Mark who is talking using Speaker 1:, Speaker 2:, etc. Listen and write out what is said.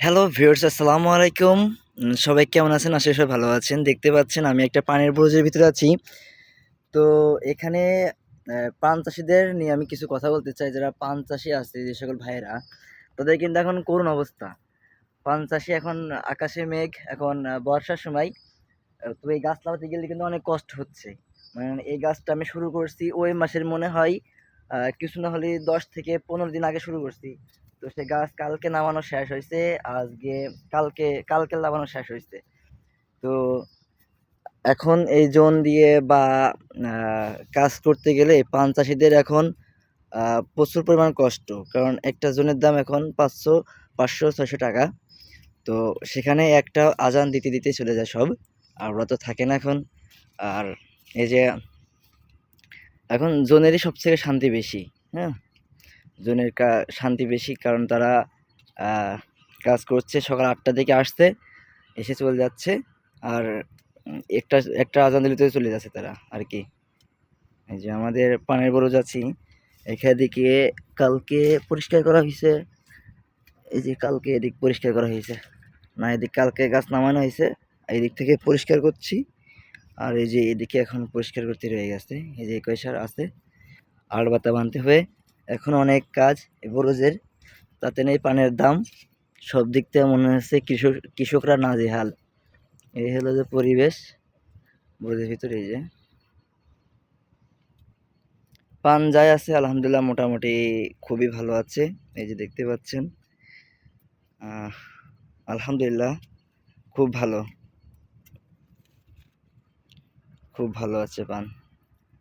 Speaker 1: Hello viewers, আসসালামু আলাইকুম। সবাই কেমন আছেন? আশা করি সবাই ভালো আছেন। দেখতে পাচ্ছেন আমি একটা পানির বুরুজের ভিতরে আছি। তো এখানে পান চাষীদের নিয়ে আমি কিছু কথা বলতে চাই। যারা পান চাষী আছে, যে সকল ভাইয়েরা, তাদের কিন্তু এখন করুণ অবস্থা। পান চাষী এখন আকাশে মেঘ, এখন বর্ষার সময়। তো এই গাছ লাগাতে গেলে কিন্তু অনেক কষ্ট হচ্ছে। মানে এই গাছটা আমি শুরু করছি ওই মাসের মনে হয় কিছু না হলে 10 থেকে 15 দিন আগে শুরু করছি। তো সে গাছ কালকে নামানো শেষ হয়েছে। আজকে কালকে লাগানো শেষ হয়েছে। তো এখন এই জোন দিয়ে বা কাজ করতে গেলে পান চাষীদের এখন প্রচুর পরিমাণ কষ্ট। কারণ একটা জোনের দাম এখন 500, 600 টাকা। তো সেখানে একটা আজান দিতে দিতে চলে যায় সব। আর ওরা তো থাকে না এখন। আর এই যে এখন জোনেরই সবথেকে শান্তি বেশি। হ্যাঁ, জোনের শান্তি বেশি, কারণ তারা আহ, কাজ করছে, সকাল 8টা থেকে আসছে, এসে চলে যাচ্ছে। আর একটা একটা আজান দিলে তো চলে যাচ্ছে তারা আর কি। এই যে আমাদের পানের বড় যাচ্ছি, এখানে দিকে কালকে পরিষ্কার করা হয়েছে। এই যে কালকে এদিক পরিষ্কার করা হয়েছে, না এদিক কালকে গাছ নামানো হয়েছে, এই দিক থেকে পরিষ্কার করছি। আর এই যে এদিকে এখন পরিষ্কার করতে রয়ে গেছে, এই যে কয়সার আছে, আড় বাতা বানতে হবে। এখন অনেক কাজ এই বরজের, তাতে নেই পানের দাম। সব দিক থেকে মনে হচ্ছে কৃষকরা নাজেহাল। এই হলো যে পরিবেশ বরজের ভিতরে। এই যে পান যাই আছে, আলহামদুলিল্লাহ মোটামুটি খুবই ভালো আছে। এই যে দেখতে পাচ্ছেন, আহ, আলহামদুলিল্লাহ খুব ভালো, খুব ভালো আছে পান।